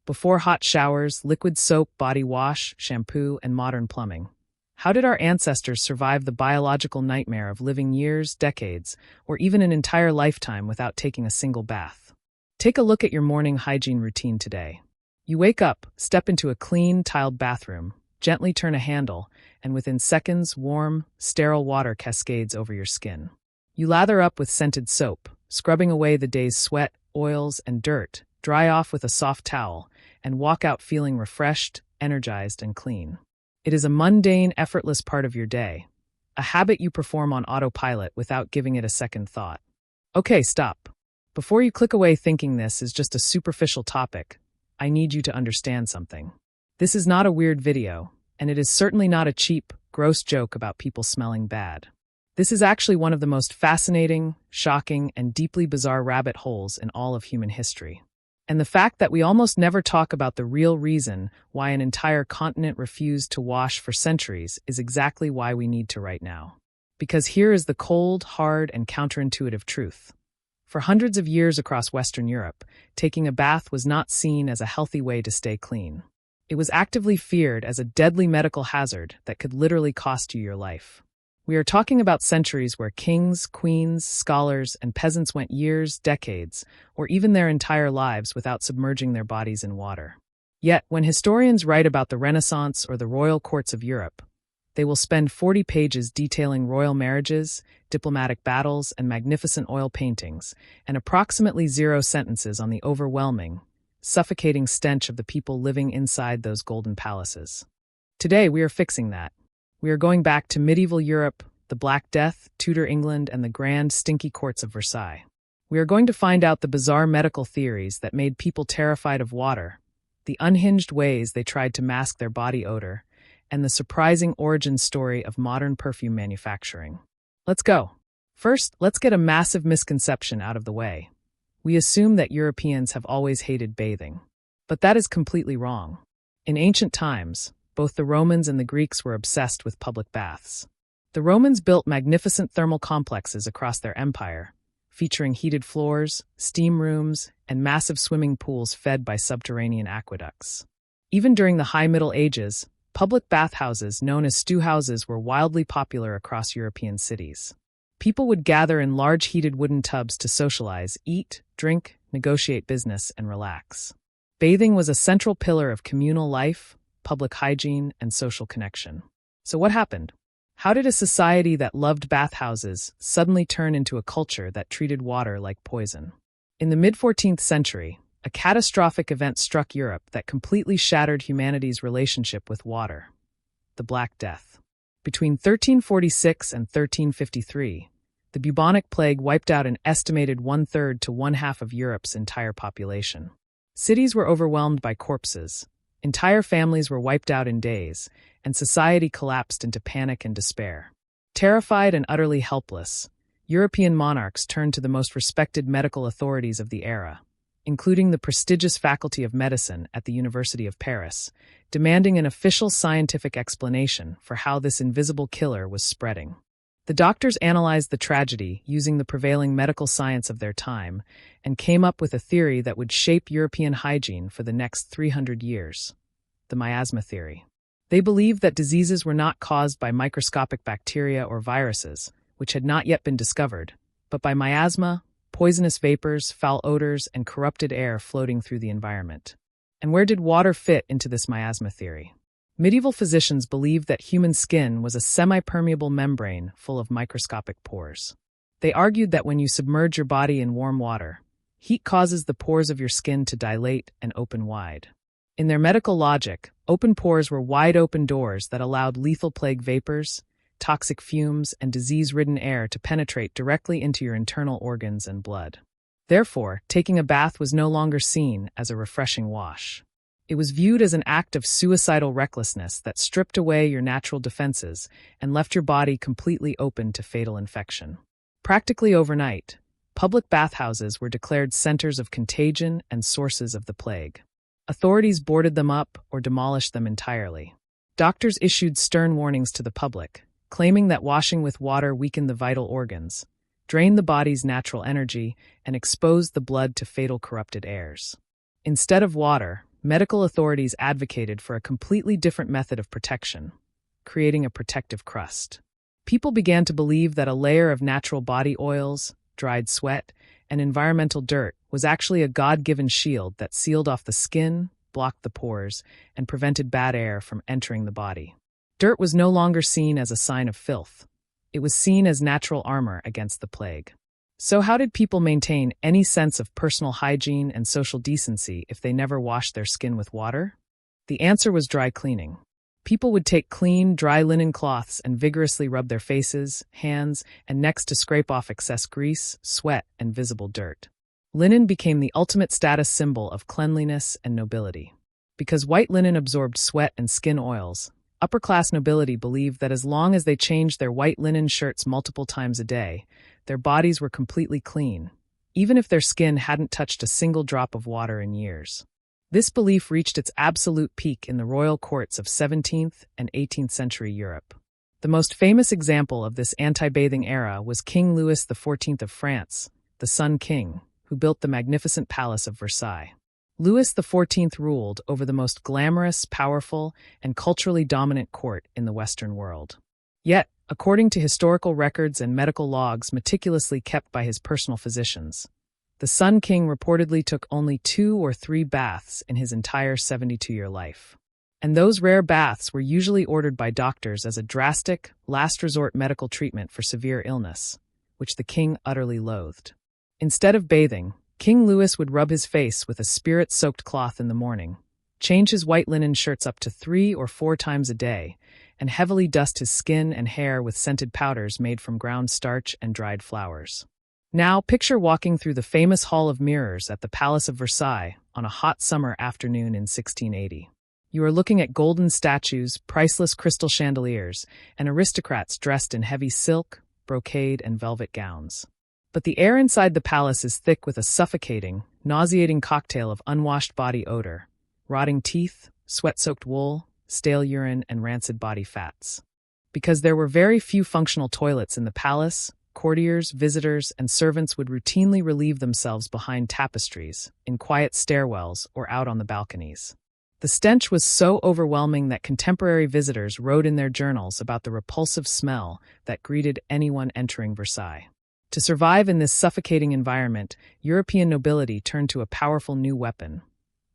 before hot showers, liquid soap, body wash, shampoo, and modern plumbing. How did our ancestors survive the biological nightmare of living years, decades, or even an entire lifetime without taking a single bath? Take a look at your morning hygiene routine today. You wake up, step into a clean, tiled bathroom, gently turn a handle, and within seconds, warm, sterile water cascades over your skin. You lather up with scented soap, scrubbing away the day's sweat, oils, and dirt, dry off with a soft towel, and walk out feeling refreshed, energized, and clean. It is a mundane, effortless part of your day, a habit you perform on autopilot without giving it a second thought. Okay, stop. Before you click away thinking this is just a superficial topic, I need you to understand something. This is not a weird video, and it is certainly not a cheap, gross joke about people smelling bad. This is actually one of the most fascinating, shocking, and deeply bizarre rabbit holes in all of human history. And the fact that we almost never talk about the real reason why an entire continent refused to wash for centuries is exactly why we need to right now. Because here is the cold, hard, and counterintuitive truth. For hundreds of years across Western Europe, taking a bath was not seen as a healthy way to stay clean. It was actively feared as a deadly medical hazard that could literally cost you your life. We are talking about centuries where kings, queens, scholars, and peasants went years, decades, or even their entire lives without submerging their bodies in water. Yet, when historians write about the Renaissance or the royal courts of Europe, they will spend 40 pages detailing royal marriages, diplomatic battles, and magnificent oil paintings, and approximately 0 sentences on the overwhelming, suffocating stench of the people living inside those golden palaces. Today, we are fixing that. We are going back to medieval Europe, the Black Death, Tudor England, and the grand, stinky courts of Versailles. We are going to find out the bizarre medical theories that made people terrified of water, the unhinged ways they tried to mask their body odor, and the surprising origin story of modern perfume manufacturing. Let's go. First, let's get a massive misconception out of the way. We assume that Europeans have always hated bathing. But that is completely wrong. In ancient times, both the Romans and the Greeks were obsessed with public baths. The Romans built magnificent thermal complexes across their empire, featuring heated floors, steam rooms, and massive swimming pools fed by subterranean aqueducts. Even during the High Middle Ages, public bathhouses known as stewhouses were wildly popular across European cities. People would gather in large heated wooden tubs to socialize, eat, drink, negotiate business, and relax. Bathing was a central pillar of communal life, public hygiene, and social connection. So what happened? How did a society that loved bathhouses suddenly turn into a culture that treated water like poison? In the mid-14th century, a catastrophic event struck Europe that completely shattered humanity's relationship with water: the Black Death. Between 1346 and 1353, the bubonic plague wiped out an estimated 1/3 to 1/2 of Europe's entire population. Cities were overwhelmed by corpses. Entire families were wiped out in days, and society collapsed into panic and despair. Terrified and utterly helpless, European monarchs turned to the most respected medical authorities of the era, including the prestigious Faculty of Medicine at the University of Paris, demanding an official scientific explanation for how this invisible killer was spreading. The doctors analyzed the tragedy using the prevailing medical science of their time and came up with a theory that would shape European hygiene for the next 300 years: the miasma theory. They believed that diseases were not caused by microscopic bacteria or viruses, which had not yet been discovered, but by miasma, poisonous vapors, foul odors, and corrupted air floating through the environment. And where did water fit into this miasma theory? Medieval physicians believed that human skin was a semi-permeable membrane full of microscopic pores. They argued that when you submerge your body in warm water, heat causes the pores of your skin to dilate and open wide. In their medical logic, open pores were wide-open doors that allowed lethal plague vapors, toxic fumes, and disease-ridden air to penetrate directly into your internal organs and blood. Therefore, taking a bath was no longer seen as a refreshing wash. It was viewed as an act of suicidal recklessness that stripped away your natural defenses and left your body completely open to fatal infection. Practically overnight, public bathhouses were declared centers of contagion and sources of the plague. Authorities boarded them up or demolished them entirely. Doctors issued stern warnings to the public, claiming that washing with water weakened the vital organs, drained the body's natural energy, and exposed the blood to fatal corrupted airs. Instead of water, medical authorities advocated for a completely different method of protection, creating a protective crust. People began to believe that a layer of natural body oils, dried sweat, and environmental dirt was actually a God-given shield that sealed off the skin, blocked the pores, and prevented bad air from entering the body. Dirt was no longer seen as a sign of filth. It was seen as natural armor against the plague. So how did people maintain any sense of personal hygiene and social decency if they never washed their skin with water? The answer was dry cleaning. People would take clean, dry linen cloths and vigorously rub their faces, hands, and necks to scrape off excess grease, sweat, and visible dirt. Linen became the ultimate status symbol of cleanliness and nobility. Because white linen absorbed sweat and skin oils, upper-class nobility believed that as long as they changed their white linen shirts multiple times a day, their bodies were completely clean, even if their skin hadn't touched a single drop of water in years. This belief reached its absolute peak in the royal courts of 17th and 18th century Europe. The most famous example of this anti-bathing era was King Louis XIV of France, the Sun King, who built the magnificent palace of Versailles. Louis XIV ruled over the most glamorous, powerful, and culturally dominant court in the Western world. Yet, according to historical records and medical logs meticulously kept by his personal physicians, the Sun King reportedly took only 2 or 3 baths in his entire 72-year life. And those rare baths were usually ordered by doctors as a drastic, last-resort medical treatment for severe illness, which the king utterly loathed. Instead of bathing, King Louis would rub his face with a spirit-soaked cloth in the morning, change his white linen shirts up to 3 or 4 times a day, and heavily dust his skin and hair with scented powders made from ground starch and dried flowers. Now, picture walking through the famous Hall of Mirrors at the Palace of Versailles on a hot summer afternoon in 1680. You are looking at golden statues, priceless crystal chandeliers, and aristocrats dressed in heavy silk, brocade, and velvet gowns. But the air inside the palace is thick with a suffocating, nauseating cocktail of unwashed body odor, rotting teeth, sweat-soaked wool, stale urine, and rancid body fats. Because there were very few functional toilets in the palace, courtiers, visitors, and servants would routinely relieve themselves behind tapestries, in quiet stairwells, or out on the balconies. The stench was so overwhelming that contemporary visitors wrote in their journals about the repulsive smell that greeted anyone entering Versailles. To survive in this suffocating environment, European nobility turned to a powerful new weapon: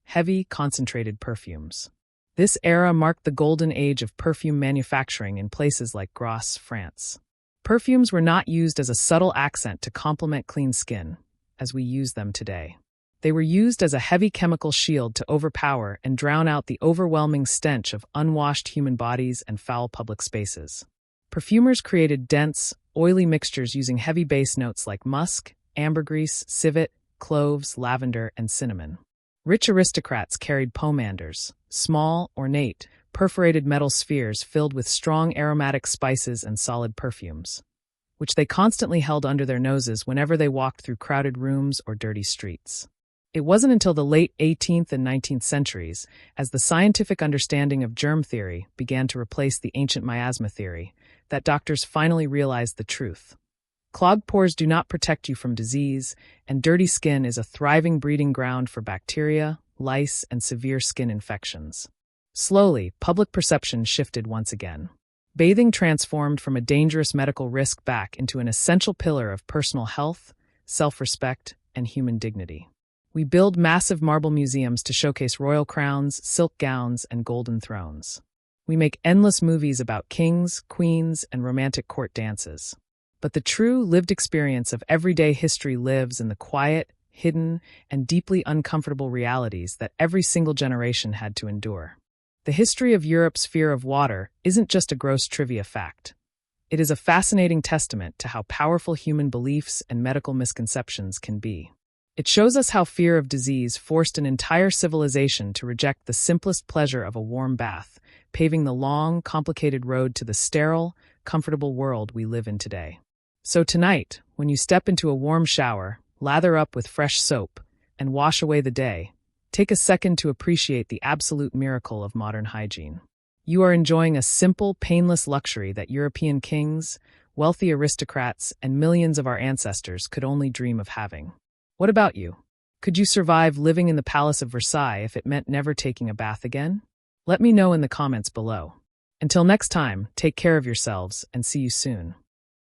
heavy, concentrated perfumes. This era marked the golden age of perfume manufacturing in places like Grasse, France. Perfumes were not used as a subtle accent to complement clean skin, as we use them today. They were used as a heavy chemical shield to overpower and drown out the overwhelming stench of unwashed human bodies and foul public spaces. Perfumers created dense, oily mixtures using heavy base notes like musk, ambergris, civet, cloves, lavender, and cinnamon. Rich aristocrats carried pomanders, small, ornate, perforated metal spheres filled with strong aromatic spices and solid perfumes, which they constantly held under their noses whenever they walked through crowded rooms or dirty streets. It wasn't until the late 18th and 19th centuries, as the scientific understanding of germ theory began to replace the ancient miasma theory, that doctors finally realized the truth. Clogged pores do not protect you from disease, and dirty skin is a thriving breeding ground for bacteria, lice, and severe skin infections. Slowly, public perception shifted once again. Bathing transformed from a dangerous medical risk back into an essential pillar of personal health, self-respect, and human dignity. We build massive marble museums to showcase royal crowns, silk gowns, and golden thrones. We make endless movies about kings, queens, and romantic court dances. But the true, lived experience of everyday history lives in the quiet, hidden, and deeply uncomfortable realities that every single generation had to endure. The history of Europe's fear of water isn't just a gross trivia fact. It is a fascinating testament to how powerful human beliefs and medical misconceptions can be. It shows us how fear of disease forced an entire civilization to reject the simplest pleasure of a warm bath, paving the long, complicated road to the sterile, comfortable world we live in today. So tonight, when you step into a warm shower, lather up with fresh soap, and wash away the day, take a second to appreciate the absolute miracle of modern hygiene. You are enjoying a simple, painless luxury that European kings, wealthy aristocrats, and millions of our ancestors could only dream of having. What about you? Could you survive living in the Palace of Versailles if it meant never taking a bath again? Let me know in the comments below. Until next time, take care of yourselves and see you soon.